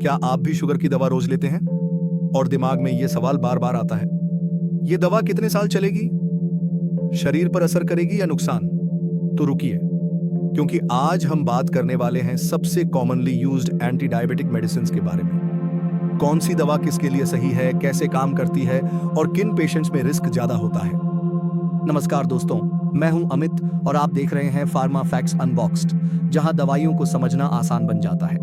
क्या आप भी शुगर की दवा रोज लेते हैं और दिमाग में यह सवाल बार बार आता है, यह दवा कितने साल चलेगी, शरीर पर असर करेगी या नुकसान? तो रुकिए, क्योंकि आज हम बात करने वाले हैं सबसे commonly used anti diabetic medicine के बारे में। कौन सी दवा किसके लिए सही है, कैसे काम करती है और किन पेशेंट्स में रिस्क ज्यादा होता है। नमस्कार दोस्तों, मैं हूं अमित और आप देख रहे हैं फार्मा फैक्ट्स अनबॉक्स्ड, जहां दवाइयों को समझना आसान बन जाता है।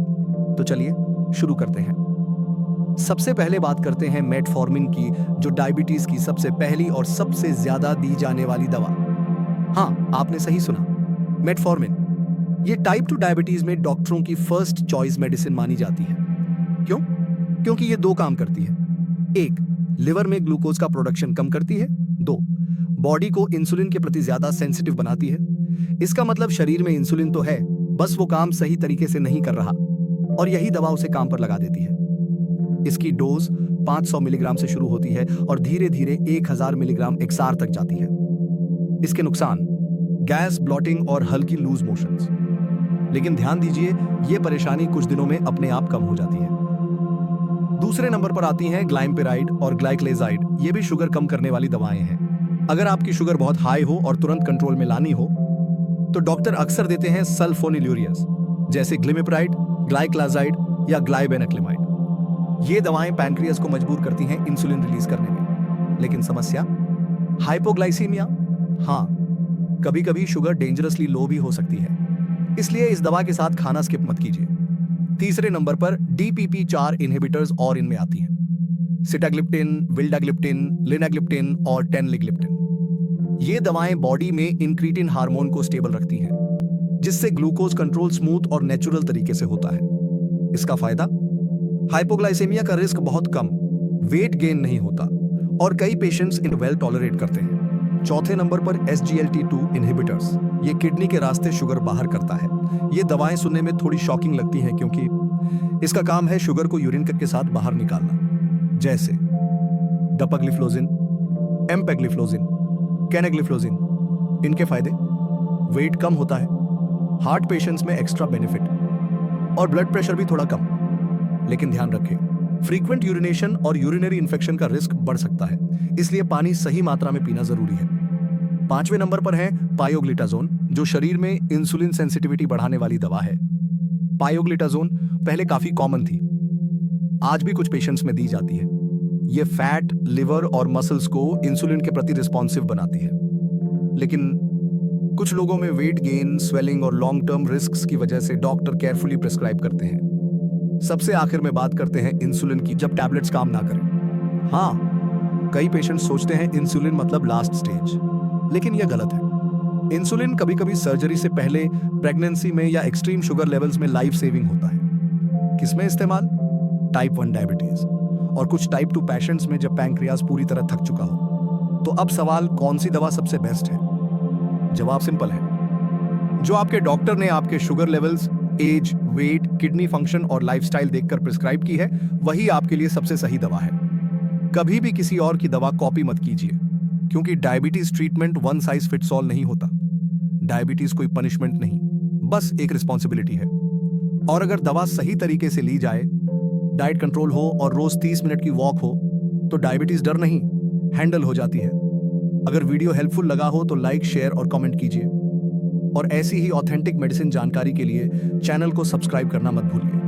तो चलिए शुरू करते हैं। सबसे पहले बात करते हैं मेटफॉर्मिन की, जो डायबिटीज की सबसे पहली और सबसे ज्यादा दी जाने वाली दवा। हाँ, आपने सही सुना, मेटफॉर्मिन। ये टाइप 2 डायबिटीज में डॉक्टरों की फर्स्ट चॉइस मेडिसिन मानी जाती है। क्यों? क्योंकि ये दो काम करती है। एक, लिवर में ग्लूकोज का प्रोडक्शन कम करती है। दो, बॉडी को इंसुलिन के प्रति ज्यादा सेंसिटिव बनाती है। इसका मतलब शरीर में इंसुलिन तो है, बस वो काम सही तरीके से नहीं कर रहा, और यही दवा उसे काम पर लगा देती है। इसकी डोज 500 मिलीग्राम से शुरू होती है और धीरे धीरे 1000 मिलीग्राम XR तक जाती है। इसके नुकसान, गैस, ब्लॉटिंग और हल्की लूज मोशंस। लेकिन ध्यान दीजिए, ये परेशानी कुछ दिनों में अपने आप कम हो जाती है। दूसरे नंबर पर आती हैं ग्लाइम्पेराइड और ग्लाइक्लेजाइड। ये भी शुगर कम करने वाली दवाएं हैं। अगर आपकी शुगर बहुत हाई हो और तुरंत कंट्रोल में लानी हो, तो डॉक्टर अक्सर देते हैं सल्फोनिलुरियस, जैसे ग्लिमिप्राइड, ग्लाइक्लाजाइड या ग्लाइबेनक्लेमाइड। ये दवाएं पैनक्रियास को मजबूर करती हैं इंसुलिन रिलीज करने में। लेकिन समस्या, हाइपोग्लाइसीमिया। हाँ, कभी कभी शुगर डेंजरसली लो भी हो सकती है, इसलिए इस दवा के साथ खाना स्किप मत कीजिए। तीसरे नंबर पर DPP-4 इनहिबिटर्स और इनमें आती हैं, सिटाग्लिप्टिन, विल्डाग्लिप्टिन, लिनाग्लिप्टिन और टेनलिग्लिप्टिन। ये दवाएं बॉडी में इंक्रीटिन हार्मोन को स्टेबल रखती हैं, जिससे ग्लूकोज कंट्रोल स्मूथ और नेचुरल तरीके से होता है। इसका फायदा, हाइपोग्लाइसेमिया का रिस्क बहुत कम, वेट गेन नहीं होता और कई पेशेंट्स इन वेल टॉलरेट करते हैं। चौथे नंबर पर SGLT2 इनहिबिटर्स। ये किडनी के रास्ते शुगर बाहर करता है। ये दवाएं सुनने में थोड़ी शॉकिंग लगती हैं, क्योंकि इसका काम है शुगर को यूरिन के साथ बाहर निकालना, जैसे डपाग्लिफ्लोजिन, एम्पेग्लिफ्लोजिन, कैनेग्लिफ्लोजिन। इनके फायदे, वेट कम होता है, हार्ट पेशेंट्स में एक्स्ट्रा बेनिफिट और ब्लड प्रेशर भी थोड़ा कम। लेकिन ध्यान रखें, फ्रीक्वेंट यूरिनेशन और यूरिनरी इन्फेक्शन का रिस्क बढ़ सकता है, इसलिए पानी सही मात्रा में पीना जरूरी है। पांचवें नंबर पर है पायोग्लिटाजोन, जो शरीर में इंसुलिन सेंसिटिविटी बढ़ाने वाली दवा है। पायोग्लिटाजोन पहले काफी कॉमन थी, आज भी कुछ पेशेंट्स में दी जाती है। ये फैट, लिवर और मसल्स को इंसुलिन के प्रति रिस्पॉन्सिव बनाती है। लेकिन कुछ लोगों में वेट गेन, स्वेलिंग और लॉन्ग टर्म रिस्क्स की वजह से डॉक्टर केयरफुली प्रिस्क्राइब करते हैं। सबसे आखिर में बात करते हैं इंसुलिन की, जब टैबलेट्स काम ना करें। हाँ, कई पेशेंट्स सोचते हैं इंसुलिन मतलब लास्ट स्टेज, लेकिन यह गलत है। इंसुलिन कभी कभी सर्जरी से पहले, प्रेगनेंसी में या एक्सट्रीम शुगर लेवल्स में लाइफ सेविंग होता है। किसमें इस्तेमाल? टाइप 1 डायबिटीज और कुछ टाइप 2 पेशेंट्स में, जब पैंक्रियाज पूरी तरह थक चुका हो। तो अब सवाल, कौन सी दवा सबसे बेस्ट है? जवाब सिंपल है, जो आपके डॉक्टर ने आपके sugar levels, age, weight, kidney function और लाइफस्टाइल देखकर प्रिस्क्राइब की है, वही आपके लिए सबसे सही दवा है। कभी भी किसी और की दवा कॉपी मत कीजिए, क्योंकि diabetes treatment one size fits all नहीं होता। डायबिटीज कोई पनिशमेंट नहीं, बस एक रिस्पॉन्सिबिलिटी है। और अगर दवा सही तरीके से ली जाए, डाइट कंट्रोल हो और रोज 30 मिनट की वॉक हो, तो डायबिटीज डर नहीं, हैंडल हो जाती है। अगर वीडियो हेल्पफुल लगा हो तो लाइक, शेयर और कमेंट कीजिए। और ऐसी ही ऑथेंटिक मेडिसिन जानकारी के लिए चैनल को सब्सक्राइब करना मत भूलिए।